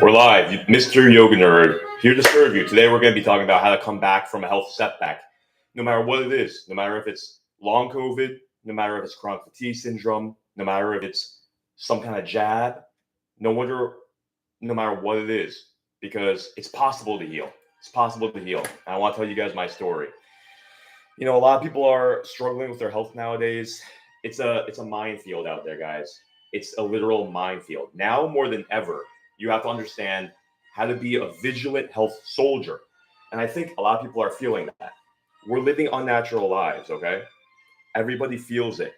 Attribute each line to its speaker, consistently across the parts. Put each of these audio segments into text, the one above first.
Speaker 1: We're live, Mr. Yoga Nerd, here to serve you. Today we're going to be talking about how to come back from a health setback, no matter what it is, no matter if it's long COVID, no matter if it's chronic fatigue syndrome, no matter if it's some kind of jab, no matter what it is, because it's possible to heal. It's possible to heal. And I want to tell you guys my story. You know, a lot of people are struggling with their health nowadays. It's a minefield out there, guys. It's a literal minefield. Now more than ever, you have to understand how to be a vigilant health soldier. And I think a lot of people are feeling that. We're living unnatural lives, okay? Everybody feels it.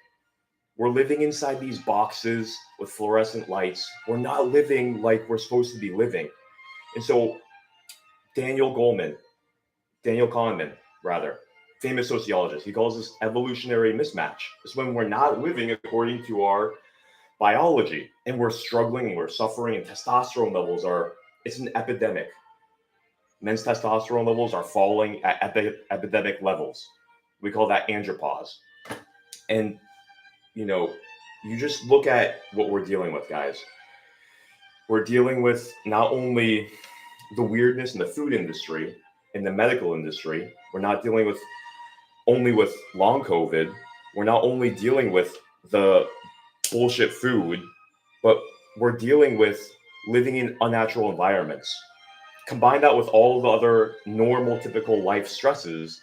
Speaker 1: We're living inside these boxes with fluorescent lights. We're not living like we're supposed to be living. And so Daniel Kahneman, famous sociologist, he calls this evolutionary mismatch. It's when we're not living according to our biology and we're struggling and we're suffering, and testosterone levels it's an epidemic. Men's testosterone levels are falling at epidemic levels. We call that andropause. And you know, you just look at what we're dealing with, guys. We're dealing with not only the weirdness in the food industry, in the medical industry. We're not dealing only with long COVID. We're not only dealing with the bullshit food, but we're dealing with living in unnatural environments. Combine that with all the other normal, typical life stresses,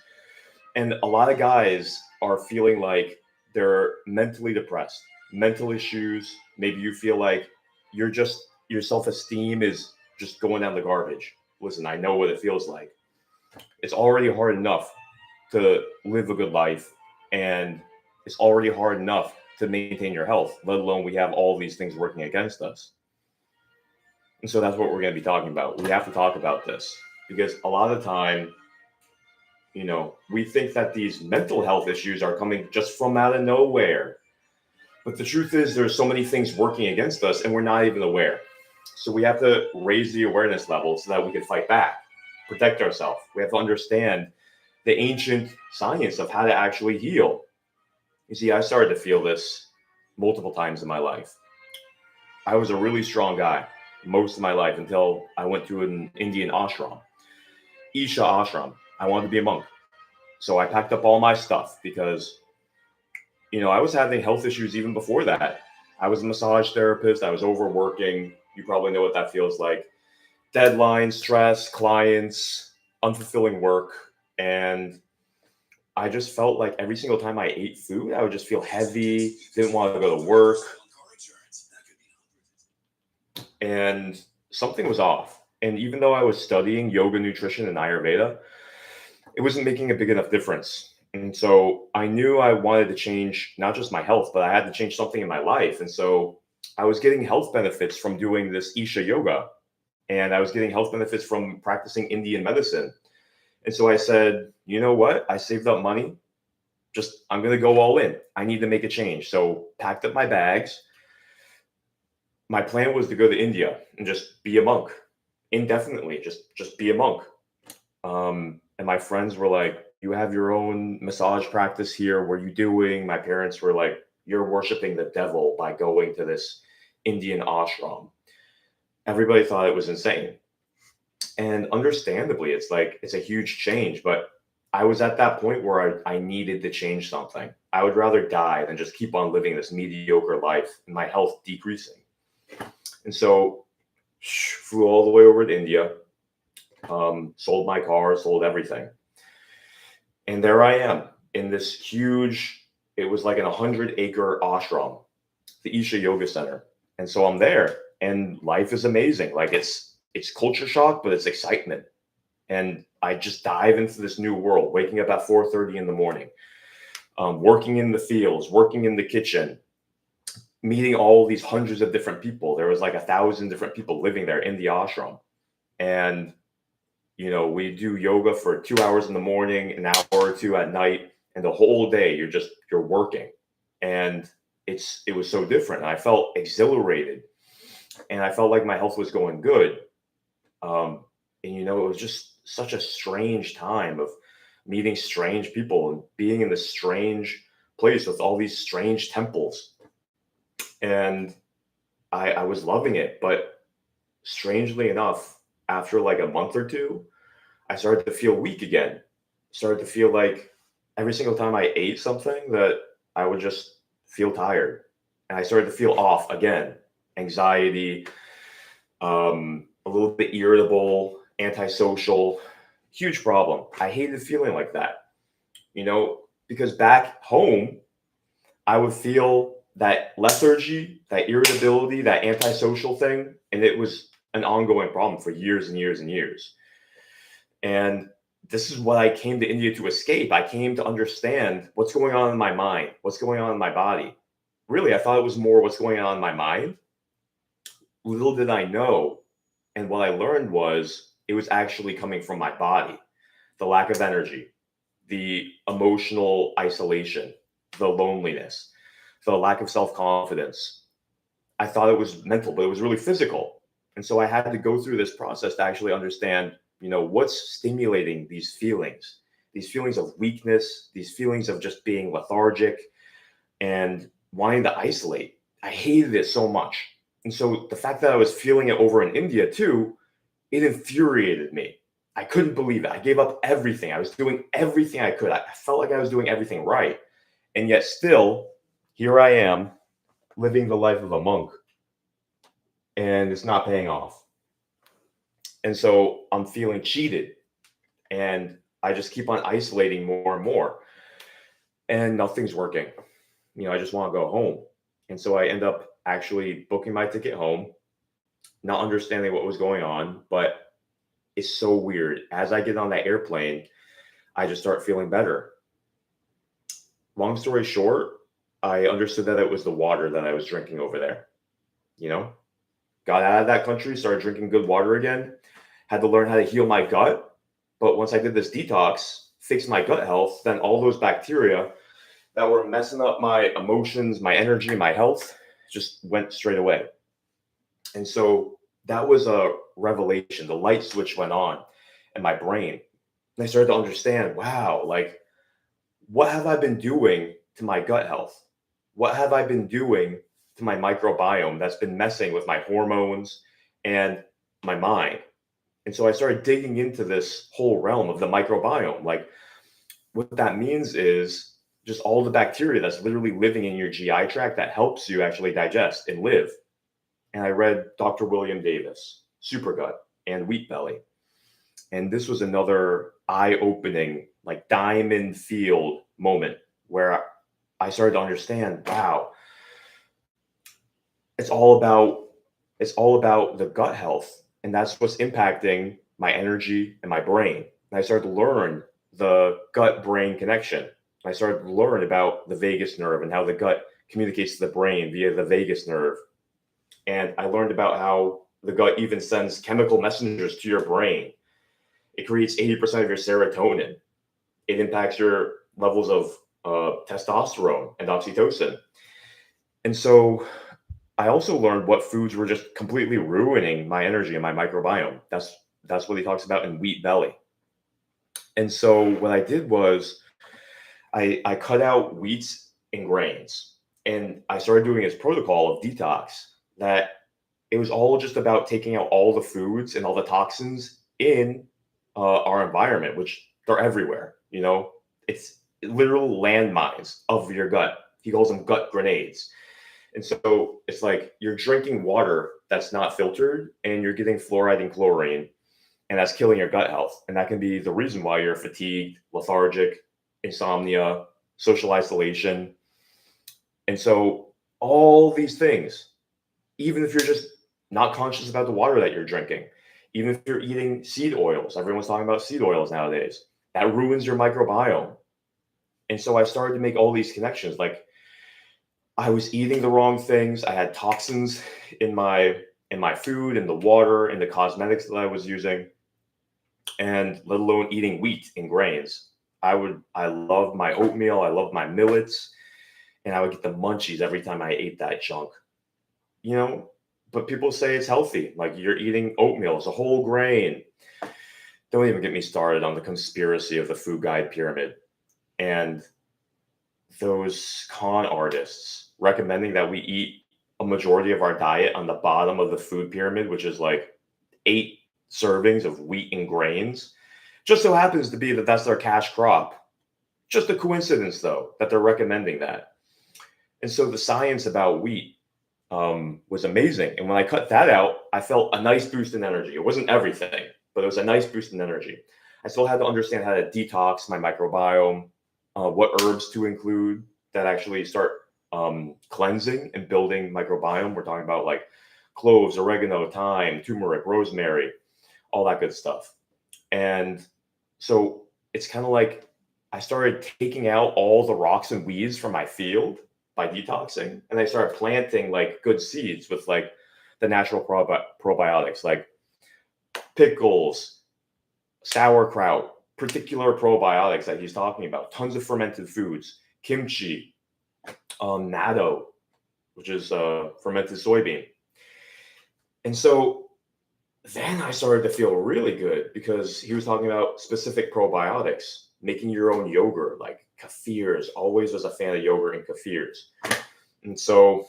Speaker 1: and a lot of guys are feeling like they're mentally depressed, mental issues. Maybe you feel like your self-esteem is just going down the garbage. Listen, I know what it feels like. It's already hard enough to live a good life, and it's already hard enough to maintain your health, let alone we have all these things working against us. And so that's what we're going to be talking about. We have to talk about this because a lot of the time, you know, we think that these mental health issues are coming just from out of nowhere. But the truth is there's so many things working against us and we're not even aware. So we have to raise the awareness level so that we can fight back, protect ourselves. We have to understand the ancient science of how to actually heal. You see, I started to feel this multiple times in my life. I was a really strong guy most of my life until I went to an Indian ashram, Isha ashram. I wanted to be a monk. So I packed up all my stuff because, you know, I was having health issues even before that. I was a massage therapist. I was overworking. You probably know what that feels like. Deadlines, stress, clients, unfulfilling work. And I just felt like every single time I ate food, I would just feel heavy, didn't want to go to work. And something was off. And even though I was studying yoga, nutrition, and Ayurveda, it wasn't making a big enough difference. And so I knew I wanted to change not just my health, but I had to change something in my life. And so I was getting health benefits from doing this Isha yoga. And I was getting health benefits from practicing Indian medicine. And so I said, you know what? I saved up money. I'm going to go all in. I need to make a change. So packed up my bags. My plan was to go to India and just be a monk indefinitely, just be a monk. And my friends were like, you have your own massage practice here. What are you doing? My parents were like, you're worshiping the devil by going to this Indian ashram. Everybody thought it was insane. And understandably, it's a huge change, but I was at that point where I needed to change something. I would rather die than just keep on living this mediocre life and my health decreasing. And so flew all the way over to India, sold my car, sold everything. And there I am in this huge, it was like an 100-acre ashram, the Isha Yoga Center. And so I'm there and life is amazing. Like it's culture shock, but it's excitement. And I just dive into this new world, waking up at 4:30 in the morning, working in the fields, working in the kitchen, meeting all these hundreds of different people. There was like 1,000 different people living there in the ashram. And, you know, we do yoga for 2 hours in the morning, an hour or two at night, and the whole day you're working. And it was so different. I felt exhilarated and I felt like my health was going good. And, you know, it was just such a strange time of meeting strange people and being in this strange place with all these strange temples. And I was loving it, but strangely enough, after like a month or two, I started to feel weak again. Started to feel like every single time I ate something that I would just feel tired. And I started to feel off again. Anxiety, a little bit irritable, antisocial, huge problem. I hated feeling like that, because back home, I would feel that lethargy, that irritability, that antisocial thing, and it was an ongoing problem for years and years and years. And this is what I came to India to escape. I came to understand what's going on in my mind, what's going on in my body. Really, I thought it was more what's going on in my mind. Little did I know, and what I learned was it was actually coming from my body. The lack of energy, the emotional isolation, the loneliness, the lack of self-confidence. I thought it was mental, but it was really physical. And so I had to go through this process to actually understand, what's stimulating these feelings of weakness, these feelings of just being lethargic and wanting to isolate. I hated it so much. And so the fact that I was feeling it over in India too, it infuriated me. I couldn't believe it. I gave up everything. I was doing everything I could. I felt like I was doing everything right. And yet still, here I am living the life of a monk. And it's not paying off. And so I'm feeling cheated. And I just keep on isolating more and more. And nothing's working. I just want to go home. And so I end up actually booking my ticket home, not understanding what was going on, but it's so weird. As I get on that airplane, I just start feeling better. Long story short, I understood that it was the water that I was drinking over there. Got out of that country, started drinking good water again, had to learn how to heal my gut. But once I did this detox, fixed my gut health, then all those bacteria that were messing up my emotions, my energy, my health just went straight away. And so that was a revelation. The light switch went on in my brain. And I started to understand, wow, like, what have I been doing to my gut health? What have I been doing to my microbiome that's been messing with my hormones and my mind? And so I started digging into this whole realm of the microbiome. Like, what that means is just all the bacteria that's literally living in your GI tract that helps you actually digest and live. And I read Dr. William Davis, Supergut, and Wheat Belly. And this was another eye-opening, like diamond field moment where I started to understand, wow, it's all about the gut health. And that's what's impacting my energy and my brain. And I started to learn the gut-brain connection. I started to learn about the vagus nerve and how the gut communicates to the brain via the vagus nerve. And I learned about how the gut even sends chemical messengers to your brain. It creates 80% of your serotonin. It impacts your levels of testosterone and oxytocin. And so I also learned what foods were just completely ruining my energy and my microbiome. That's what he talks about in Wheat Belly. And so what I did was I cut out wheats and grains, and I started doing this protocol of detox that it was all just about taking out all the foods and all the toxins in our environment, which they're everywhere. It's literal landmines of your gut. He calls them gut grenades. And so it's like you're drinking water that's not filtered and you're getting fluoride and chlorine, and that's killing your gut health. And that can be the reason why you're fatigued, lethargic, insomnia, social isolation. And so all these things, even if you're just not conscious about the water that you're drinking, even if you're eating seed oils, everyone's talking about seed oils nowadays, that ruins your microbiome. And so I started to make all these connections. Like, I was eating the wrong things. I had toxins in my food, in the water, in the cosmetics that I was using, and let alone eating wheat and grains. I loved my oatmeal. I loved my millets, and I would get the munchies every time I ate that junk. But people say it's healthy. Like, you're eating oatmeal. It's a whole grain. Don't even get me started on the conspiracy of the food guide pyramid and those con artists recommending that we eat a majority of our diet on the bottom of the food pyramid, which is like 8 servings of wheat and grains. Just so happens to be that that's their cash crop. Just a coincidence, though, that they're recommending that. And so the science about wheat was amazing. And when I cut that out, I felt a nice boost in energy. It wasn't everything, but it was a nice boost in energy. I still had to understand how to detox my microbiome, what herbs to include that actually start cleansing and building microbiome. We're talking about like cloves, oregano, thyme, turmeric, rosemary, all that good stuff. And so it's kind of like I started taking out all the rocks and weeds from my field by detoxing, and I started planting like good seeds with like the natural probiotics, like pickles, sauerkraut, particular probiotics that he's talking about, tons of fermented foods, kimchi, natto, which is fermented soybean. And so then I started to feel really good because he was talking about specific probiotics, making your own yogurt, like kefirs. Always was a fan of yogurt and kefirs. And so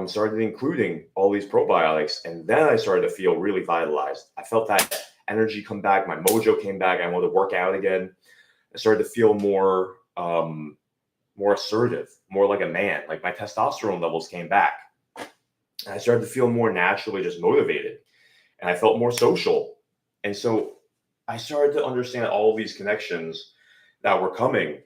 Speaker 1: started including all these probiotics. And then I started to feel really vitalized. I felt that energy come back. My mojo came back. I wanted to work out again. I started to feel more assertive, more like a man. Like my testosterone levels came back. And I started to feel more naturally just motivated. And I felt more social. And so I started to understand all these connections that were coming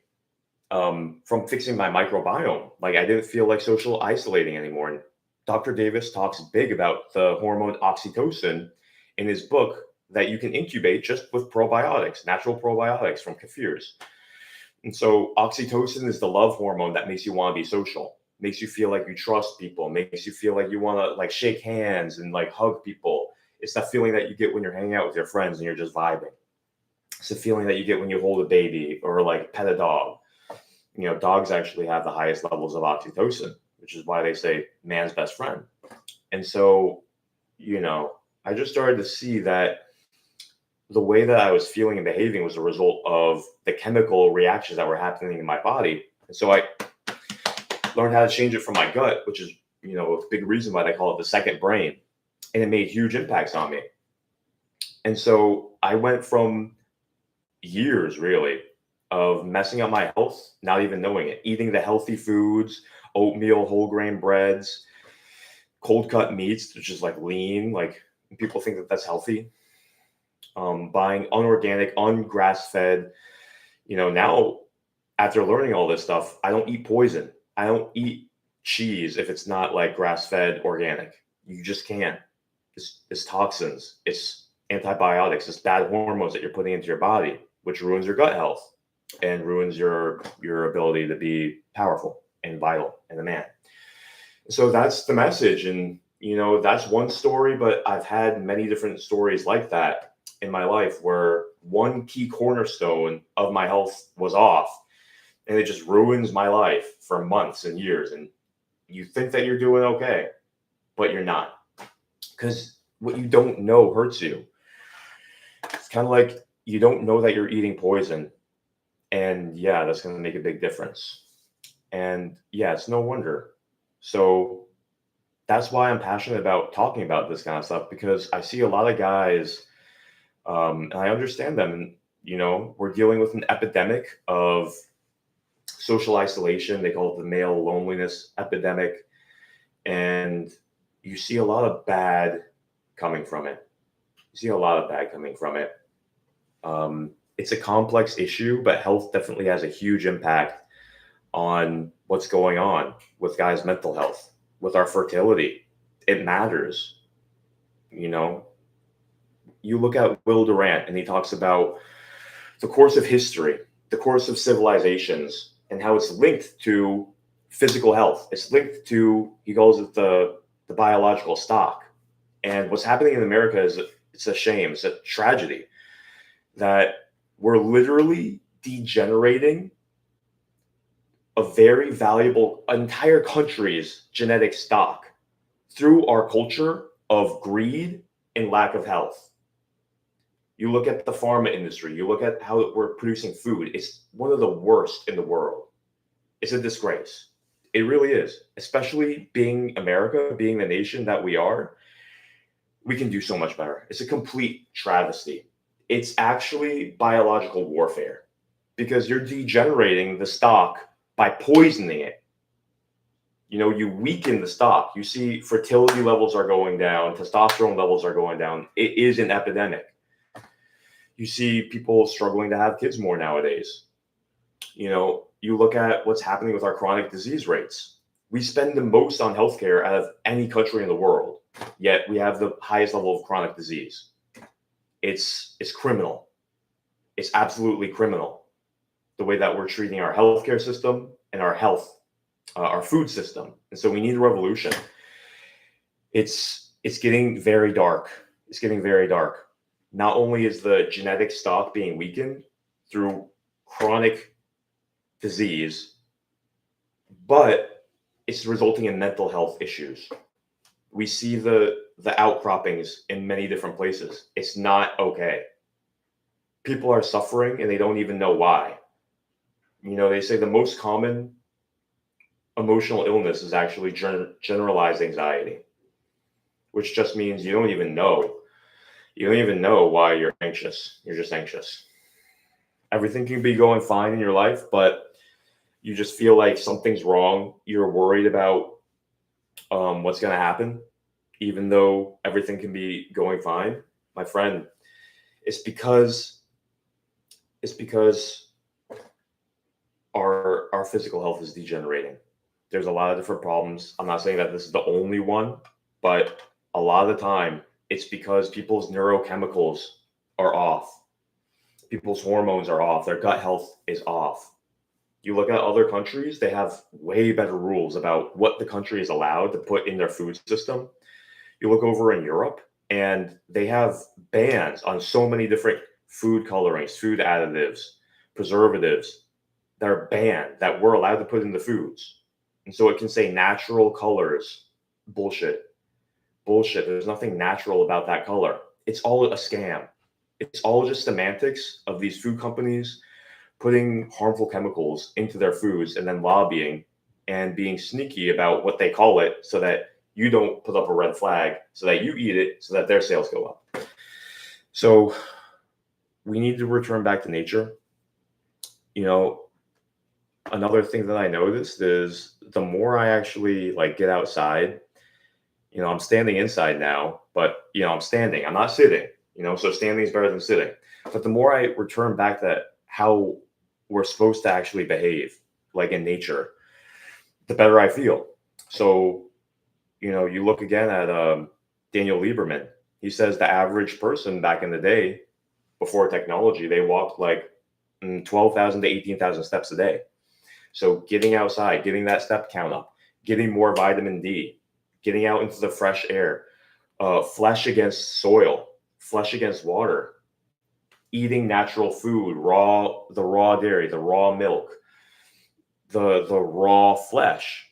Speaker 1: from fixing my microbiome. Like I didn't feel like social isolating anymore. And Dr. Davis talks big about the hormone oxytocin in his book that you can incubate just with probiotics, natural probiotics from kefirs. And so oxytocin is the love hormone that makes you want to be social, makes you feel like you trust people, makes you feel like you want to like shake hands and like hug people. It's that feeling that you get when you're hanging out with your friends and you're just vibing. It's the feeling that you get when you hold a baby or like pet a dog. You know, dogs actually have the highest levels of oxytocin, which is why they say man's best friend. And so, you know, I just started to see that the way that I was feeling and behaving was a result of the chemical reactions that were happening in my body. And so I learned how to change it from my gut, which is, you know, a big reason why they call it the second brain. And it made huge impacts on me. And so I went from years really of messing up my health, not even knowing it, eating the healthy foods, oatmeal, whole grain breads, cold cut meats, which is like lean, like people think that that's healthy. Buying unorganic, ungrass fed, you know, now after learning all this stuff, I don't eat poison. I don't eat cheese if it's not like grass fed organic. You just can't. It's toxins, it's antibiotics, it's bad hormones that you're putting into your body, which ruins your gut health and ruins your ability to be powerful and vital and a man. So that's the message. And, you know, that's one story, but I've had many different stories like that in my life where one key cornerstone of my health was off and it just ruins my life for months and years. And you think that you're doing okay, but you're not. Because what you don't know hurts you. It's kind of like you don't know that you're eating poison. And yeah, that's going to make a big difference. And yeah, it's no wonder. So that's why I'm passionate about talking about this kind of stuff, because I see a lot of guys, and I understand them. And, you know, we're dealing with an epidemic of social isolation. They call it the male loneliness epidemic. And you see a lot of bad coming from it. It's a complex issue, but health definitely has a huge impact on what's going on with guys' mental health, with our fertility. It matters. You know, you look at Will Durant and he talks about the course of history, the course of civilizations, and how it's linked to physical health. It's linked to, he calls it the biological stock. And what's happening in America is it's a shame. It's a tragedy that we're literally degenerating a very valuable entire country's genetic stock through our culture of greed and lack of health. You look at the pharma industry, you look at how we're producing food. It's one of the worst in the world. It's a disgrace. It really is, especially being America, being the nation that we are. we can do so much better. It's a complete travesty. It's actually biological warfare because you're degenerating the stock by poisoning it. You weaken the stock. You see fertility levels are going down, testosterone levels are going down. It is an epidemic. You see people struggling to have kids more nowadays. You look at what's happening with our chronic disease rates. We spend the most on healthcare out of any country in the world, yet we have the highest level of chronic disease. It's criminal. It's absolutely criminal, the way that we're treating our healthcare system and our health, our food system. And so we need a revolution. It's getting very dark. It's getting very dark. Not only is the genetic stock being weakened through chronic disease, but it's resulting in mental health issues. We see the outcroppings in many different places. It's not okay. People are suffering and they don't even know why. They say the most common emotional illness is actually generalized anxiety, which just means you don't even know. You don't even know why you're anxious. You're just anxious. Everything can be going fine in your life, but you just feel like something's wrong. You're worried about what's going to happen, even though everything can be going fine. My friend, it's because our physical health is degenerating. There's a lot of different problems. I'm not saying that this is the only one, but a lot of the time it's because people's neurochemicals are off. People's hormones are off. Their gut health is off. You look at other countries, they have way better rules about what the country is allowed to put in their food system. You look over in Europe, and they have bans on so many different food colorings, food additives, preservatives that are banned that we're allowed to put in the foods. And so it can say natural colors. Bullshit. There's nothing natural about that color. It's all a scam. It's all just semantics of these food companies putting harmful chemicals into their foods and then lobbying and being sneaky about what they call it so that you don't put up a red flag, so that you eat it, so that their sales go up. So we need to return back to nature. Another thing that I noticed is the more I actually get outside, I'm standing inside now, but I'm standing, I'm not sitting, so standing is better than sitting. But the more I return back to how we're supposed to actually behave, like in nature, the better I feel. So, you look again at Daniel Lieberman. He says the average person back in the day, before technology, they walked 12,000 to 18,000 steps a day. So getting outside, getting that step count up, getting more vitamin D, getting out into the fresh air, flesh against soil, flesh against water, eating natural food, the raw dairy, the raw milk, the raw flesh,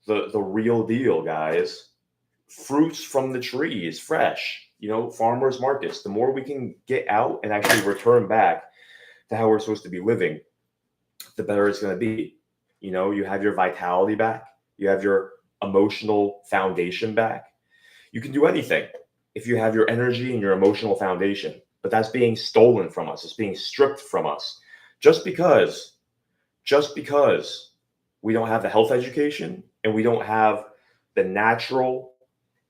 Speaker 1: the real deal, guys. Fruits from the trees, fresh, farmers markets. The more we can get out and actually return back to how we're supposed to be living, the better it's going to be. You have your vitality back. You have your emotional foundation back. You can do anything if you have your energy and your emotional foundation, but that's being stolen from us. It's being stripped from us just because we don't have the health education and we don't have the natural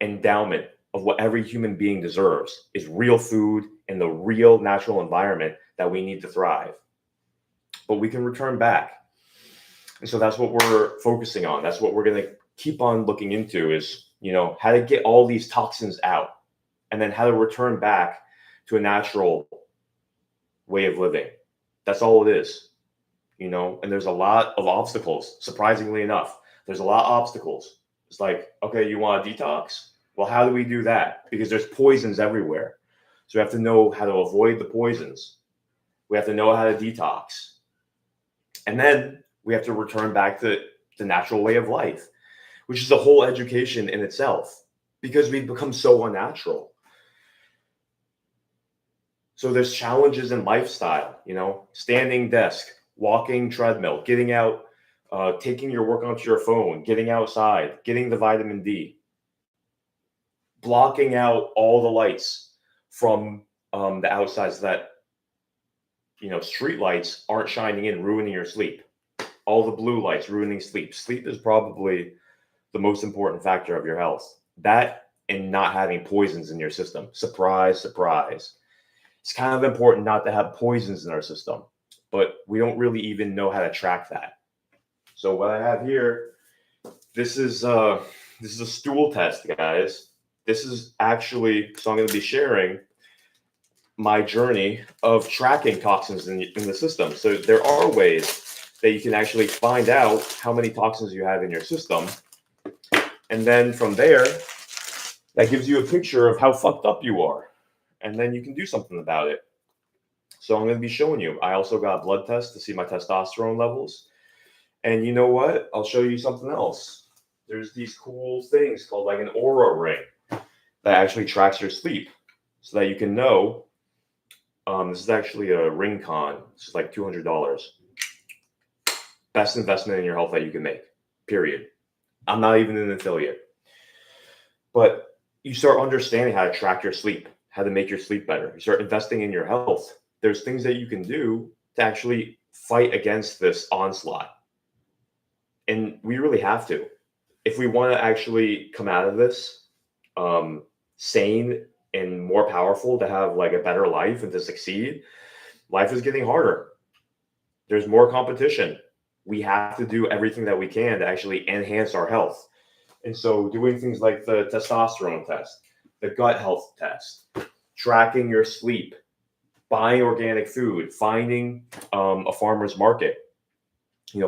Speaker 1: endowment of what every human being deserves is real food and the real natural environment that we need to thrive. But we can return back. And so that's what we're focusing on. That's what we're going to keep on looking into is, how to get all these toxins out and then how to return back to a natural way of living. That's all it is, and there's a lot of obstacles, surprisingly enough. There's a lot of obstacles. It's like, okay, you want a detox? Well, how do we do that? Because there's poisons everywhere. So we have to know how to avoid the poisons. We have to know how to detox. And then we have to return back to the natural way of life, which is a whole education in itself because we've become so unnatural. So there's challenges in lifestyle, standing desk, walking treadmill, getting out, taking your work onto your phone, getting outside, getting the vitamin D. blocking out all the lights from the outside so that, street lights aren't shining in, ruining your sleep. All the blue lights ruining sleep. Sleep is probably the most important factor of your health. That and not having poisons in your system. Surprise, surprise. It's kind of important not to have poisons in our system, but we don't really even know how to track that. So what I have here, this is a stool test, guys. This is actually, so I'm going to be sharing my journey of tracking toxins in the system. So there are ways that you can actually find out how many toxins you have in your system. And then from there, that gives you a picture of how fucked up you are. And then you can do something about it. So I'm going to be showing you. I also got a blood test to see my testosterone levels. And you know what? I'll show you something else. There's these cool things called like an aura ring that actually tracks your sleep so that you can know. This is actually a ring con. This is like $200. Best investment in your health that you can make, period. I'm not even an affiliate. But you start understanding how to track your sleep, how to make your sleep better. You start investing in your health. There's things that you can do to actually fight against this onslaught. And we really have to. If we want to actually come out of this sane and more powerful, to have like a better life and to succeed, life is getting harder. There's more competition. We have to do everything that we can to actually enhance our health. And so doing things like the testosterone test, the gut health test, tracking your sleep, buying organic food, finding a farmer's market,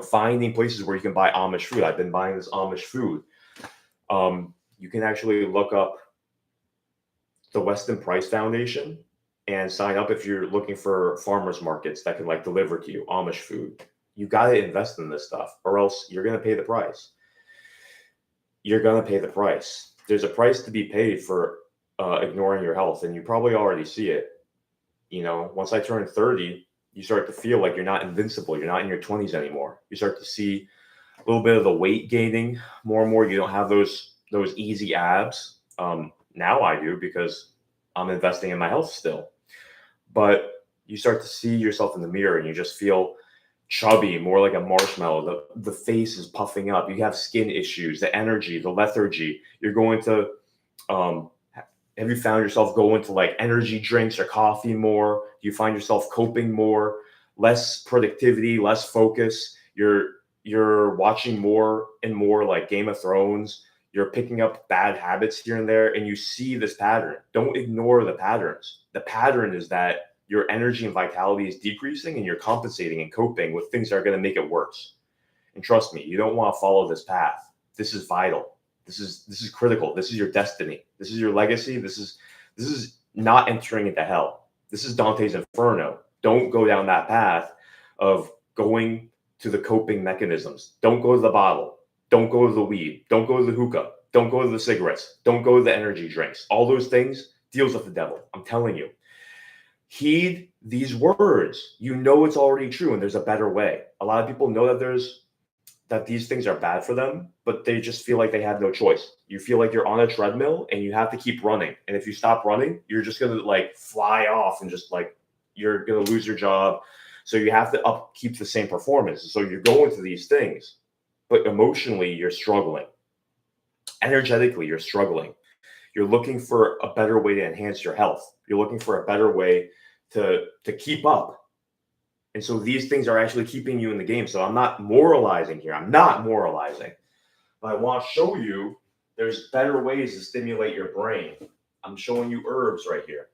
Speaker 1: finding places where you can buy Amish food. I've been buying this Amish food. You can actually look up the Weston Price Foundation and sign up if you're looking for farmers markets that can like deliver to you Amish food. You got to invest in this stuff or else you're going to pay the price. You're going to pay the price. There's a price to be paid for ignoring your health. And you probably already see it. Once I turned 30, you start to feel like you're not invincible. You're not in your 20s anymore. You start to see a little bit of the weight gaining more and more. You don't have those easy abs. Now I do because I'm investing in my health still. But you start to see yourself in the mirror and you just feel chubby, more like a marshmallow. The face is puffing up. You have skin issues, the energy, the lethargy. You're going to, have you found yourself going to like energy drinks or coffee more? Do you find yourself coping more, less productivity, less focus? You're watching more and more like Game of Thrones. You're picking up bad habits here and there, and you see this pattern. Don't ignore the patterns. The pattern is that your energy and vitality is decreasing and you're compensating and coping with things that are going to make it worse. And trust me, you don't want to follow this path. This is vital. This is critical. This is your destiny. This is your legacy. This is not entering into hell. This is Dante's Inferno. Don't go down that path of going to the coping mechanisms. Don't go to the bottle. Don't go to the weed. Don't go to the hookah. Don't go to the cigarettes. Don't go to the energy drinks. All those things deals with the devil. I'm telling you. Heed these words. It's already true and there's a better way. A lot of people know that these things are bad for them, but they just feel like they have no choice. You feel like you're on a treadmill and you have to keep running. And if you stop running, you're just going to like fly off and just like you're going to lose your job. So you have to upkeep the same performance. So you're going to these things, but emotionally you're struggling. Energetically, you're struggling. You're looking for a better way to enhance your health. You're looking for a better way to keep up. And so these things are actually keeping you in the game. So I'm not moralizing here. I'm not moralizing. But I want to show you there's better ways to stimulate your brain. I'm showing you herbs right here.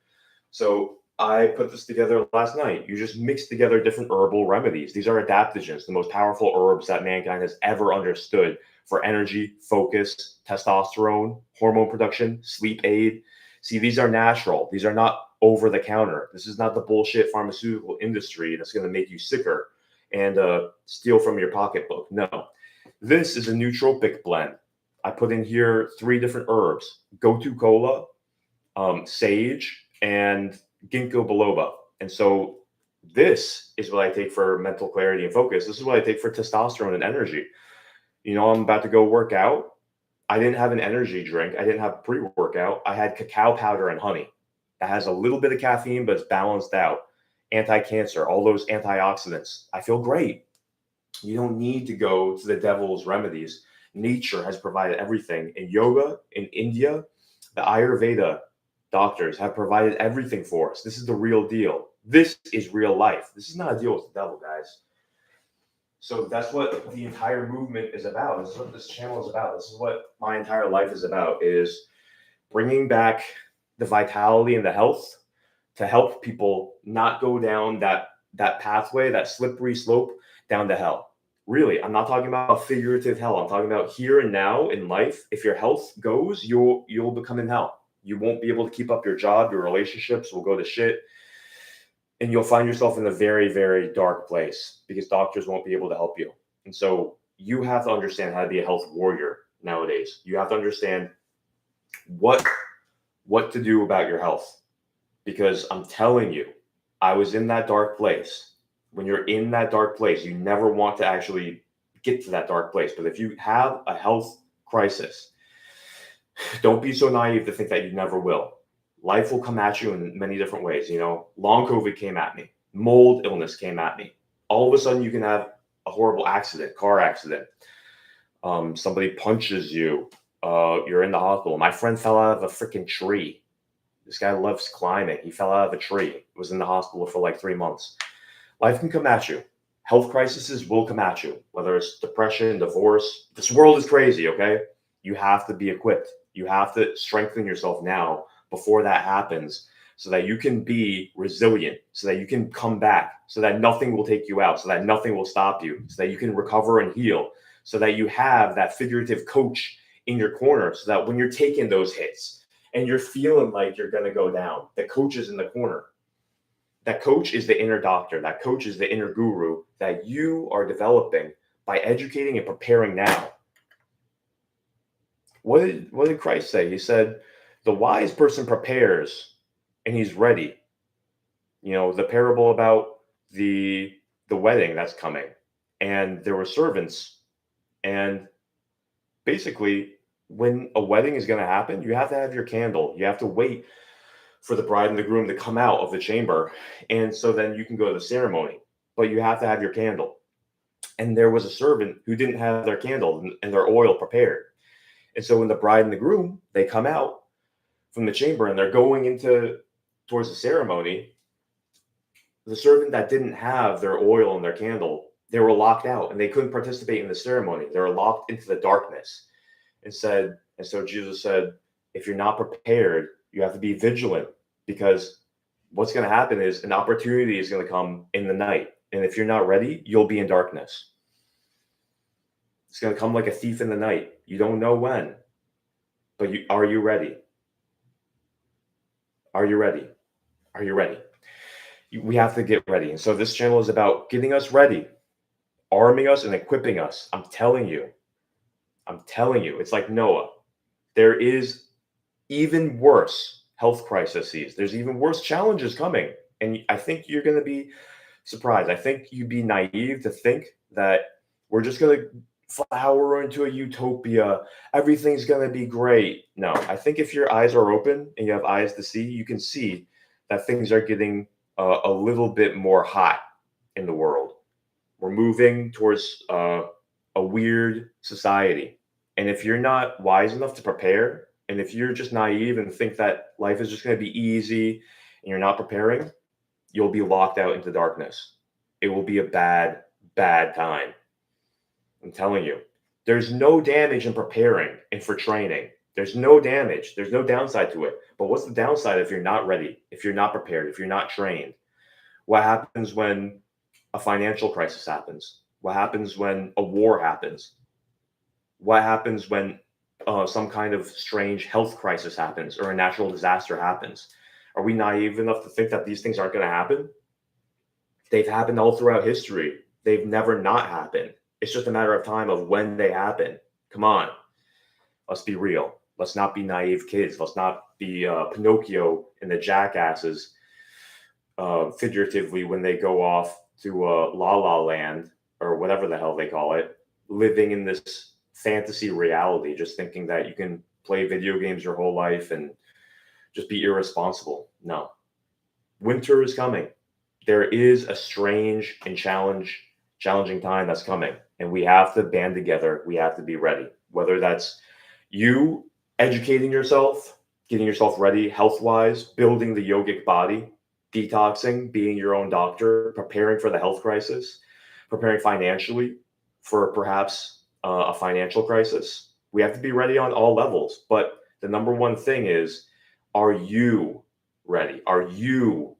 Speaker 1: So I put this together last night. You just mix together different herbal remedies. These are adaptogens, the most powerful herbs that mankind has ever understood for energy, focus, testosterone, hormone production, sleep aid. See, these are natural. These are not over the counter. This is not the bullshit pharmaceutical industry that's going to make you sicker and steal from your pocketbook. No, this is a nootropic blend. I put in here 3 different herbs: gotu kola, sage, and ginkgo biloba. And so this is what I take for mental clarity and focus. This is what I take for testosterone and energy. I'm about to go work out. I didn't have an energy drink. I didn't have pre-workout. I had cacao powder and honey. That has a little bit of caffeine, but it's balanced out. Anti-cancer, all those antioxidants. I feel great. You don't need to go to the devil's remedies. Nature has provided everything. In yoga, in India, the Ayurveda doctors have provided everything for us. This is the real deal. This is real life. This is not a deal with the devil, guys. So that's what the entire movement is about. This is what this channel is about. This is what my entire life is about, is bringing back the vitality and the health to help people not go down that pathway, that slippery slope down to hell. Really, I'm not talking about figurative hell. I'm talking about here and now in life. If your health goes, you'll become in hell. You won't be able to keep up your job. Your relationships will go to shit. And you'll find yourself in a very, very dark place because doctors won't be able to help you. And so you have to understand how to be a health warrior nowadays. You have to understand what to do about your health. Because I'm telling you, I was in that dark place. When you're in that dark place, you never want to actually get to that dark place. But if you have a health crisis, don't be so naive to think that you never will. Life will come at you in many different ways. Long COVID came at me. Mold illness came at me. All of a sudden, you can have a horrible accident, car accident. Somebody punches you. You're in the hospital. My friend fell out of a freaking tree. This guy loves climbing. He fell out of a tree. Was in the hospital for like 3 months. Life can come at you. Health crises will come at you, whether it's depression, divorce. This world is crazy, okay? You have to be equipped. You have to strengthen yourself now before that happens so that you can be resilient, so that you can come back, so that nothing will take you out, so that nothing will stop you, so that you can recover and heal, so that you have that figurative coach in your corner, so that when you're taking those hits and you're feeling like you're going to go down, the coach is in the corner. That coach is the inner doctor. That coach is the inner guru that you are developing by educating and preparing now. What did Christ say? He said, the wise person prepares and he's ready. The parable about the wedding that's coming, and there were servants, and basically when a wedding is going to happen, you have to have your candle. You have to wait for the bride and the groom to come out of the chamber, and so then you can go to the ceremony, but you have to have your candle. And there was a servant who didn't have their candle and their oil prepared. And so when the bride and the groom, they come out from the chamber and they're going towards the ceremony, the servant that didn't have their oil and their candle, they were locked out and they couldn't participate in the ceremony. They were locked into the darkness. And so Jesus said, if you're not prepared, you have to be vigilant, because what's going to happen is an opportunity is going to come in the night. And if you're not ready, you'll be in darkness. It's going to come like a thief in the night. You don't know when, but are you ready? Are you ready? Are you ready? We have to get ready. And so this channel is about getting us ready, arming us and equipping us. I'm telling you, it's like Noah. There is even worse health crises. There's even worse challenges coming. And I think you're going to be surprised. I think you'd be naive to think that we're just going to flower into a utopia. Everything's going to be great. No, I think if your eyes are open and you have eyes to see, you can see that things are getting a little bit more hot in the world. We're moving towards a weird society. And if you're not wise enough to prepare, and if you're just naive and think that life is just going to be easy and you're not preparing, you'll be locked out into darkness. It will be a bad, bad time. I'm telling you, there's no damage in preparing and for training. There's no damage. There's no downside to it. But what's the downside if you're not ready, if you're not prepared, if you're not trained? What happens when a financial crisis happens? What happens when a war happens? What happens when some kind of strange health crisis happens or a natural disaster happens? Are we naive enough to think that these things aren't going to happen? They've happened all throughout history. They've never not happened. It's just a matter of time of when they happen. Come on. Let's be real. Let's not be naive kids. Let's not be Pinocchio and the jackasses figuratively when they go off to La La Land or whatever the hell they call it, living in this fantasy reality, just thinking that you can play video games your whole life and just be irresponsible. No. Winter is coming. There is a strange and challenging time that's coming, and we have to band together. We have to be ready, whether that's you educating yourself, getting yourself ready health-wise, building the yogic body, detoxing, being your own doctor, preparing for the health crisis, preparing financially for perhaps a financial crisis. We have to be ready on all levels. But the number one thing is, are you ready? Are you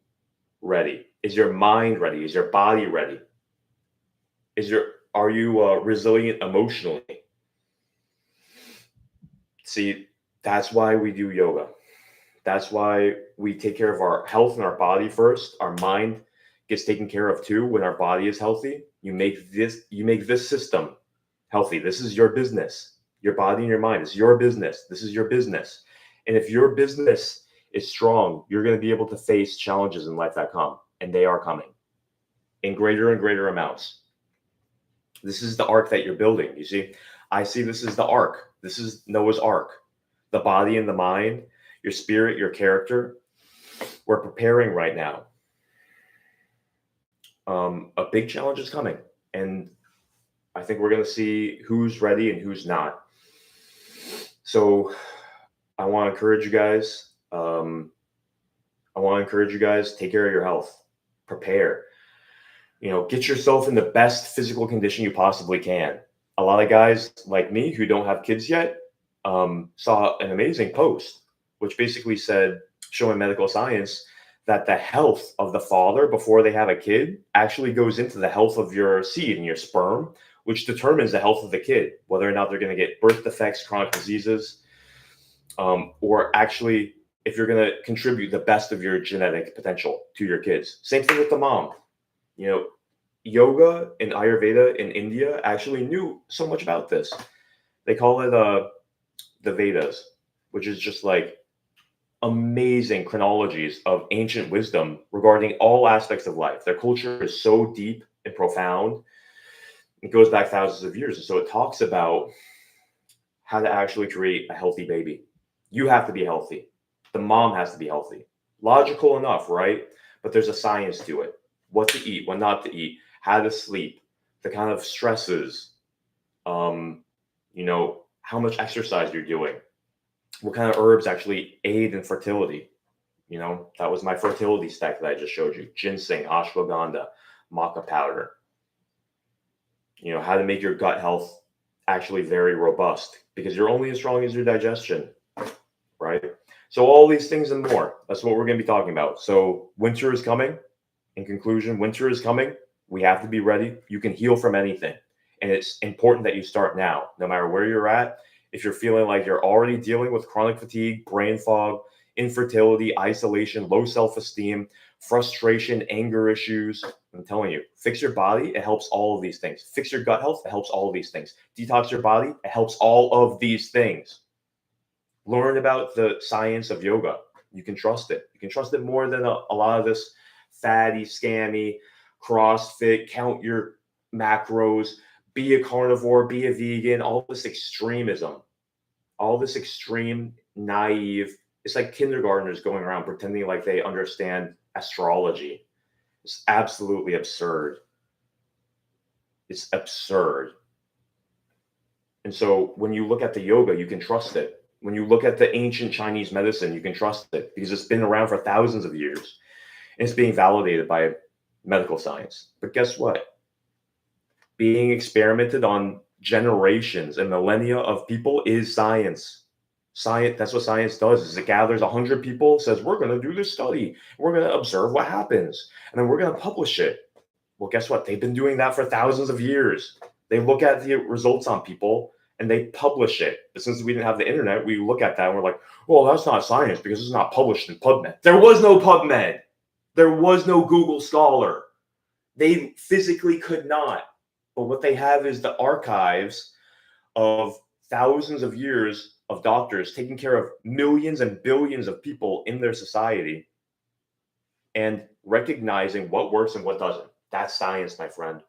Speaker 1: ready? Is your mind ready? Is your body ready? Are you resilient emotionally? See, that's why we do yoga. That's why we take care of our health and our body first. Our mind gets taken care of too when our body is healthy. You make this system healthy. This is your business. Your body and your mind is your business. This is your business. And if your business is strong, you're going to be able to face challenges in life that come, and they are coming in greater and greater amounts. This is the ark that you're building. You see, I see this is the ark. This is Noah's ark. The body and the mind, your spirit, your character. We're preparing right now. A big challenge is coming, and I think we're going to see who's ready and who's not. So I want to encourage you guys. Take care of your health. Prepare. Get yourself in the best physical condition you possibly can. A lot of guys like me who don't have kids yet saw an amazing post, which basically said, showing medical science, that the health of the father before they have a kid actually goes into the health of your seed and your sperm, which determines the health of the kid, whether or not they're going to get birth defects, chronic diseases, or actually if you're going to contribute the best of your genetic potential to your kids. Same thing with the mom. Yoga and Ayurveda in India actually knew so much about this. They call it the Vedas, which is just like amazing chronologies of ancient wisdom regarding all aspects of life. Their culture is so deep and profound. It goes back thousands of years. And so it talks about how to actually create a healthy baby. You have to be healthy. The mom has to be healthy. Logical enough, right? But there's a science to it. What to eat, what not to eat, how to sleep, the kind of stresses, how much exercise you're doing, what kind of herbs actually aid in fertility. That was my fertility stack that I just showed you. Ginseng, ashwagandha, maca powder. How to make your gut health actually very robust, because you're only as strong as your digestion, right? So all these things and more, that's what we're going to be talking about. So winter is coming. In conclusion, winter is coming. We have to be ready. You can heal from anything. And it's important that you start now, no matter where you're at. If you're feeling like you're already dealing with chronic fatigue, brain fog, infertility, isolation, low self-esteem, frustration, anger issues, I'm telling you, fix your body. It helps all of these things. Fix your gut health. It helps all of these things. Detox your body. It helps all of these things. Learn about the science of yoga. You can trust it. You can trust it more than a lot of this fatty, scammy, CrossFit, count your macros, be a carnivore, be a vegan, all this extremism, all this extreme, naive, it's like kindergartners going around pretending like they understand astrology. It's absolutely absurd. It's absurd. And so when you look at the yoga, you can trust it. When you look at the ancient Chinese medicine, you can trust it because it's been around for thousands of years. And it's being validated by medical science. But guess what? Being experimented on generations and millennia of people is science. Science, that's what science does, is it gathers 100 people, says, we're going to do this study. We're going to observe what happens. And then we're going to publish it. Well, guess what? They've been doing that for thousands of years. They look at the results on people and they publish it. But since we didn't have the internet, we look at that and we're like, well, that's not science because it's not published in PubMed. There was no PubMed. There was no Google Scholar. They physically could not. But what they have is the archives of thousands of years of doctors taking care of millions and billions of people in their society and recognizing what works and what doesn't. That's science, my friend.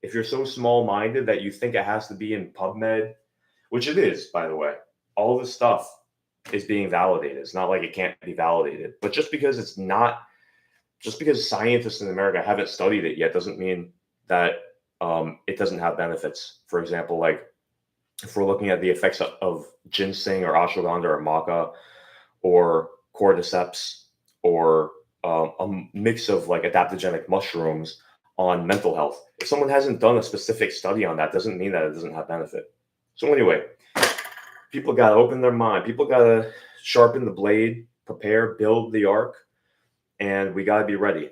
Speaker 1: If you're so small-minded that you think it has to be in PubMed which it is, by the way. All this stuff is being validated. It's not like it can't be validated. But just because scientists in America haven't studied it yet doesn't mean that it doesn't have benefits. For example, like if we're looking at the effects of ginseng or ashwagandha or maca or cordyceps or a mix of like adaptogenic mushrooms on mental health. If someone hasn't done a specific study on that, doesn't mean that it doesn't have benefit. So anyway, people got to open their mind. People got to sharpen the blade, prepare, build the ark, and we got to be ready.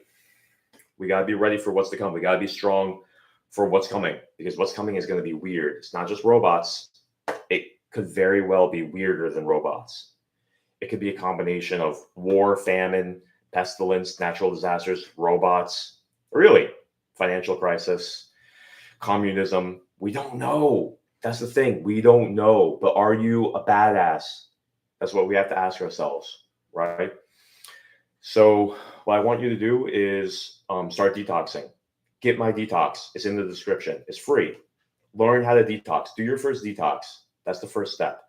Speaker 1: We got to be ready for what's to come. We got to be strong for what's coming, because what's coming is going to be weird. It's not just robots. It could very well be weirder than robots. It could be a combination of war, famine, pestilence, natural disasters, robots, really financial crisis, communism. We don't know. That's the thing. We don't know. But are you a badass? That's what we have to ask ourselves, right? So what I want you to do is start detoxing. Get my detox. It's in the description. It's free. Learn how to detox. Do your first detox. That's the first step.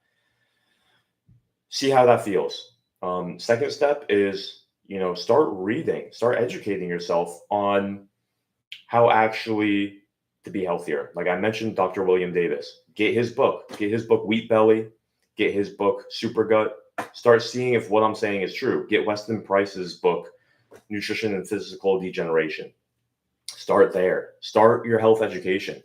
Speaker 1: See how that feels. Second step is, start reading, start educating yourself on how actually to be healthier. Like I mentioned, Dr. William Davis. Get his book. Wheat Belly. Get his book, Super Gut. Start seeing if what I'm saying is true. Get Weston Price's book, Nutrition and Physical Degeneration. Start there. Start your health education.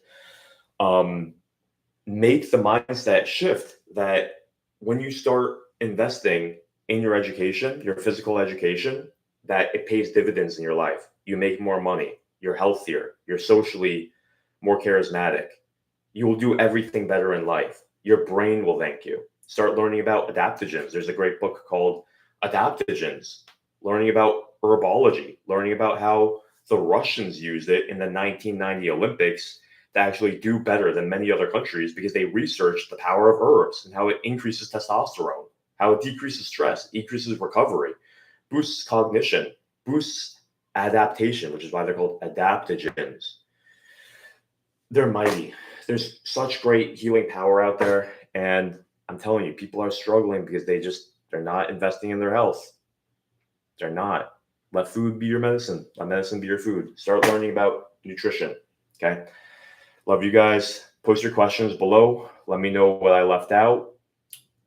Speaker 1: Make the mindset shift that when you start investing in your education, your physical education, that it pays dividends in your life. You make more money. You're healthier. You're socially more charismatic. You will do everything better in life. Your brain will thank you. Start learning about adaptogens. There's a great book called Adaptogens. Learning about herbology. Learning about how the Russians used it in the 1990 Olympics to actually do better than many other countries because they researched the power of herbs and how it increases testosterone, how it decreases stress, increases recovery, boosts cognition, boosts adaptation, which is why they're called adaptogens. They're mighty. There's such great healing power out there. And I'm telling you, people are struggling because they're not investing in their health. They're not. Let food be your medicine. Let medicine be your food. Start learning about nutrition. Okay. Love you guys. Post your questions below. Let me know what I left out.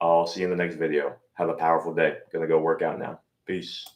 Speaker 1: I'll see you in the next video. Have a powerful day. Gonna go work out now. Peace.